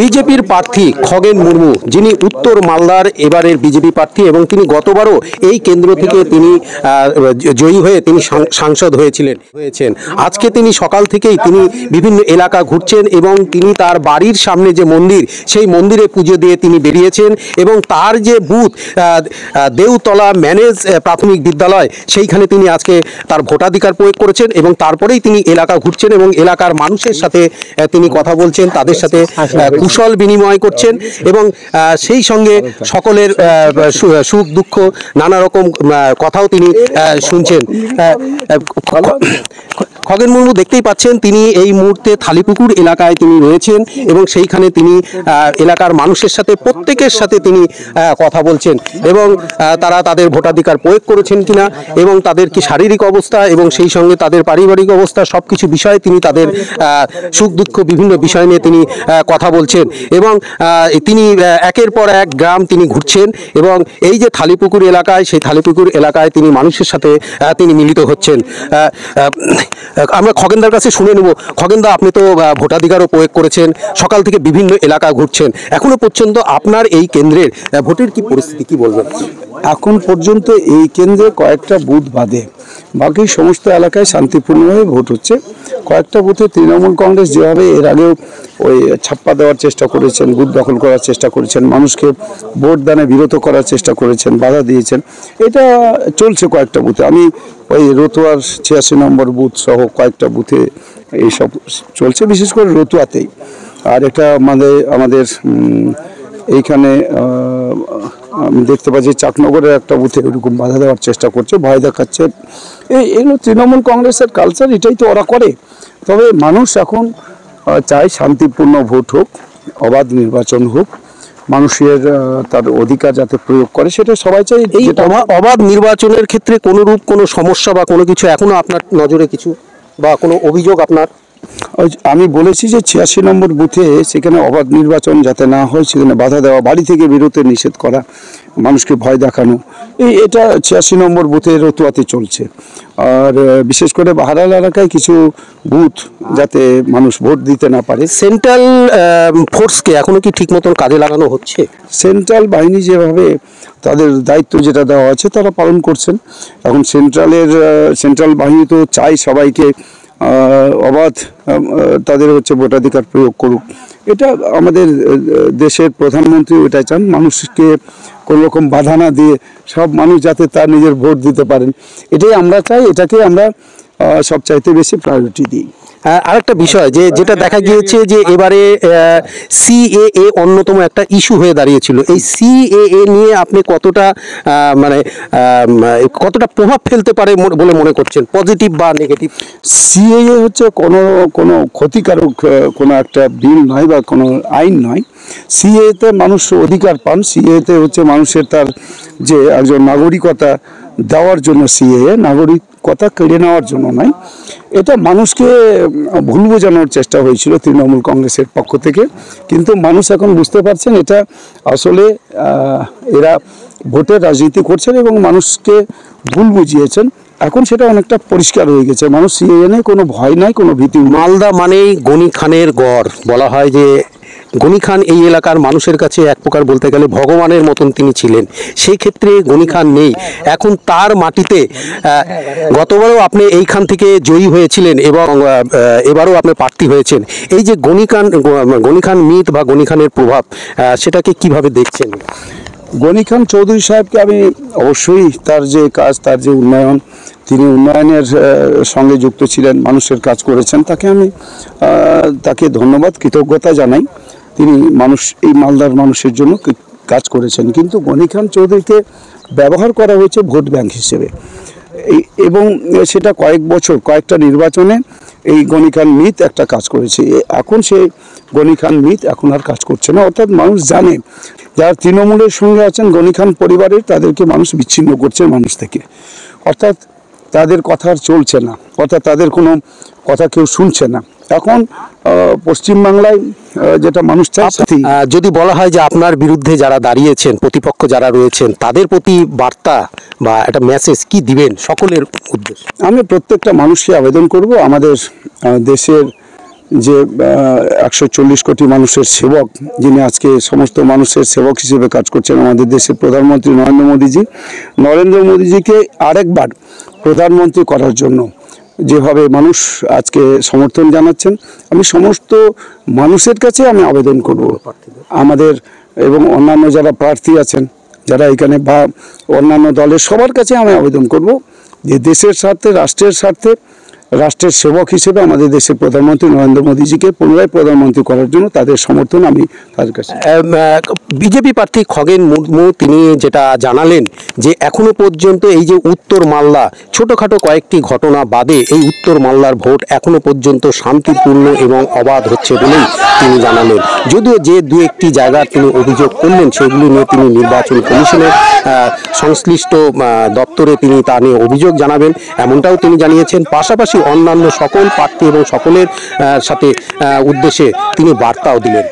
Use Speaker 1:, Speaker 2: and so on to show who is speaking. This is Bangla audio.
Speaker 1: বিজেপির প্রার্থী খগেন মুর্মু, যিনি উত্তর মালদার এবারের বিজেপি প্রার্থী এবং তিনি গতবারও এই কেন্দ্র থেকে তিনি জয়ী হয়ে তিনি সাংসদ হয়েছেন। আজকে তিনি সকাল থেকেই তিনি বিভিন্ন এলাকা ঘুরছেন এবং তিনি তার বাড়ির সামনে যে মন্দির, সেই মন্দিরে পুজো দিয়ে তিনি বেরিয়েছেন এবং তার যে বুথ দেউতলা ম্যানেজ প্রাথমিক বিদ্যালয়, সেইখানে তিনি আজকে তার ভোটাধিকার প্রয়োগ করেছেন এবং তারপরেই তিনি এলাকা ঘুরছেন এবং এলাকার মানুষের সাথে তিনি কথা বলছেন, তাদের সাথে কুশল বিনিময় করছেন এবং সেই সঙ্গে সকলের সুখ দুঃখ নানা রকম কথাও তিনি শুনছেন। খগেন মুর্মু দেখতেই পাচ্ছেন তিনি এই মুহূর্তে থালিপুকুর এলাকায় তিনি রয়েছেন এবং সেইখানে তিনি এলাকার মানুষের সাথে প্রত্যেকের সাথে তিনি কথা বলছেন এবং তারা তাদের ভোটাধিকার প্রয়োগ করেছেন কিনা এবং তাদের কি শারীরিক অবস্থা এবং সেই সঙ্গে তাদের পারিবারিক অবস্থা সবকিছু বিষয়ে তিনি তাদের সুখ দুঃখ বিভিন্ন বিষয় নিয়ে তিনি কথা বলছেন এবং তিনি একের পর এক গ্রাম তিনি ঘুরছেন এবং এই যে থালিপুকুর এলাকায়, সেই থালিপুকুর এলাকায় তিনি মানুষের সাথে তিনি মিলিত হচ্ছেন। আমরা খগেনদার কাছে শুনে নেব। খগেনদা, আপনি তো ভোটাধিকারও প্রয়োগ করেছেন, সকাল থেকে বিভিন্ন এলাকা ঘুরছেন, এখনো পর্যন্ত আপনার এই কেন্দ্রের ভোটের কি পরিস্থিতি, কি বলবেন?
Speaker 2: এখন পর্যন্ত এই কেন্দ্রে কয়েকটা বুথ বাদে বাকি সমস্ত এলাকায় শান্তিপূর্ণভাবে ভোট হচ্ছে। কয়েকটা বুথে তৃণমূল কংগ্রেস যেভাবে এর আগেও ওই ছাপ্পা দেওয়ার চেষ্টা করেছেন, বুথ দখল করার চেষ্টা করেছেন, মানুষকে ভোট দানে বিরত করার চেষ্টা করেছেন, বাধা দিয়েছেন, এটা চলছে কয়েকটা বুথে। আমি ওই রতুয়ার 86 নম্বর বুথ সহ কয়েকটা বুথে এইসব চলছে, বিশেষ করে রতুয়াতেই। আর এটা আমাদের এইখানে আমি দেখতে পাচ্ছি চাকনগরের একটা বুথে এরকম বাধা দেওয়ার চেষ্টা করছে, ভয় দেখাচ্ছে। এগুলো তৃণমূল কংগ্রেসের কালচার, এটাই তো ওরা করে। তবে মানুষ এখন চায় শান্তিপূর্ণ ভোট হোক, অবাধ নির্বাচন হোক, মানুষের তার অধিকার যাতে প্রয়োগ করে সেটা সবাই চাই।
Speaker 1: এই অবাধ নির্বাচনের ক্ষেত্রে কোনোরূপ কোনো সমস্যা বা কোনো কিছু এখনো আপনার নজরে কিছু বা কোনো অভিযোগ আপনার?
Speaker 2: আমি বলেছি যে 86 নম্বর বুথে সেখানে অবাধ নির্বাচন যাতে না হয় সেখানে বাধা দেওয়া, বাড়ি থেকে বেরোতে নিষেধ করা, মানুষকে ভয় দেখানো, এটা 86 নম্বর বুথে রতুয়াতে চলছে। আর বিশেষ করে বাহারাল এলাকায় কিছু বুথ যাতে মানুষ ভোট দিতে না পারে।
Speaker 1: সেন্ট্রাল ফোর্সকে এখনো কি ঠিক মতন কাজে লাগানো হচ্ছে?
Speaker 2: সেন্ট্রাল বাহিনী যেভাবে তাদের দায়িত্ব যেটা দেওয়া আছে তারা পালন করছেন। এখন সেন্ট্রাল বাহিনী তো চাই সবাইকে অবাধ তাদের ভোটাধিকার প্রয়োগ করুক। এটা আমাদের দেশের প্রধানমন্ত্রী ওইটাই চান, মানুষকে কোনো রকম বাধা না দিয়ে সব মানুষ যাতে তার নিজের ভোট দিতে পারেন, এটাই আমরা চাই। এটাকে আমরা সবচাইতে বেশি প্রায়োরিটি দিই।
Speaker 1: আরেকটা বিষয় যেটা দেখা গিয়েছে যে এবারে সিএএ অন্যতম একটা ইস্যু হয়ে দাঁড়িয়েছিল। এই সিএএ নিয়ে আপনি কতটা প্রভাব ফেলতে পারে বলে মনে করছেন, পজিটিভ বা নেগেটিভ?
Speaker 2: সিএএ হচ্ছে কোনো ক্ষতিকারক কোনো একটা বিল নয় বা কোনো আইন নয়। সিএএতে মানুষ অধিকার পান। সিএএতে হচ্ছে মানুষের তার যে একজন নাগরিকতা দেওয়ার জন্য সিএএ, নাগরিকতা কেড়ে নেওয়ার জন্য নয়। এটা মানুষকে ভুল বোঝানোর চেষ্টা হয়েছিল তৃণমূল কংগ্রেসের পক্ষ থেকে, কিন্তু মানুষ এখন বুঝতে পারছেন এটা আসলে এরা ভোটের রাজনীতি করছেন এবং মানুষকে ভুল বুঝিয়েছেন। এখন সেটা অনেকটা পরিষ্কার হয়ে গেছে, মানুষ সিএএ নিয়ে কোনো ভয় নাই, কোনো ভীতি।
Speaker 1: মালদা মানেই গনি খানের গড়। বলা হয় যে গনি খান এই এলাকার মানুষের কাছে এক প্রকার বলতে গেলে ভগবানের মতন তিনি ছিলেন। সেই ক্ষেত্রে গনি খান নেই, এখন তার মাটিতে গতবারও আপনি এইখান থেকে জয়ী হয়েছিলেন এবং এবারও আপনি প্রার্থী হয়েছেন। এই যে গনি খান মিথ বা গনি খানের প্রভাব, সেটাকে কিভাবে দেখছেন?
Speaker 2: গনি খান চৌধুরী সাহেবকে আমি অবশ্যই তার যে কাজ, তার যে উন্নয়ন, তিনি উন্নয়নের সঙ্গে যুক্ত ছিলেন, মানুষের কাজ করেছেন, তাকে ধন্যবাদ, কৃতজ্ঞতা জানাই। তিনি এই মালদার মানুষের জন্য কাজ করেছেন। কিন্তু গনি খান চৌধুরীকে ব্যবহার করা হয়েছে ভোট ব্যাংক হিসেবে, এবং সেটা কয়েকটা নির্বাচনে এই গনি খান মিথ একটা কাজ করেছে। এখন সেই গনি খান মিথ এখন আর কাজ করছে না। অর্থাৎ মানুষ জানে যারা তৃণমূলের সঙ্গে আছেন গনি খান পরিবারের, তাদেরকে মানুষ বিচ্ছিন্ন করছে মানুষ থেকে। অর্থাৎ তাদের কথা আর চলছে না, অর্থাৎ তাদের কোনো কথা কেউ শুনছে না। এখন পশ্চিমবাংলায় যেটা মানুষ চায়,
Speaker 1: যদি বলা হয় যে আপনার বিরুদ্ধে যারা দাঁড়িয়েছেন, প্রতিপক্ষ যারা রয়েছেন, তাদের প্রতি বার্তা বা একটা মেসেজ কি দিবেন সকলের উদ্দেশ্যে?
Speaker 2: আমি প্রত্যেকটা মানুষকে আবেদন করব আমাদের দেশের যে 140 কোটি মানুষের সেবক, যিনি আজকে সমস্ত মানুষের সেবক হিসেবে কাজ করছেন, আমাদের দেশের প্রধানমন্ত্রী নরেন্দ্র মোদীজিকে আরেকবার প্রধানমন্ত্রী করার জন্য যেভাবে মানুষ আজকে সমর্থন জানাচ্ছেন, আমি সমস্ত মানুষের কাছে আমি আবেদন করব, আমাদের এবং অন্যান্য যারা প্রার্থী আছেন, যারা এখানে বা অন্যান্য দলের সবার কাছে আমি আবেদন করব যে দেশের স্বার্থে, রাষ্ট্রের স্বার্থে, রাষ্ট্রের সেবক হিসেবে আমাদের দেশের প্রধানমন্ত্রী নরেন্দ্র মোদীজিকে পুনরায় প্রধানমন্ত্রী করার জন্য তাদের সমর্থন আমি তাদের কাছে।
Speaker 1: বিজেপি প্রার্থী খগেন মুর্মু তিনি যেটা জানালেন যে এখনো পর্যন্ত এই যে উত্তর মালদা ছোটখাটো কয়েকটি ঘটনা বাদে এই উত্তর মালদার ভোট এখনো পর্যন্ত শান্তিপূর্ণ এবং অবাধ হচ্ছে বলেই তিনি জানালেন। যদিও যে দু একটি জায়গা তিনি অভিযোগ করলেন সেগুলি নিয়ে তিনি নির্বাচন কমিশনের সংশ্লিষ্ট দপ্তরে তিনি তা নিয়ে অভিযোগ জানাবেন, এমনটাও তিনি জানিয়েছেন। পাশাপাশি অন্যান্য সকল প্রার্থী এবং সকলের সাথে উদ্দেশ্যে তিনি বার্তাও দিলেন।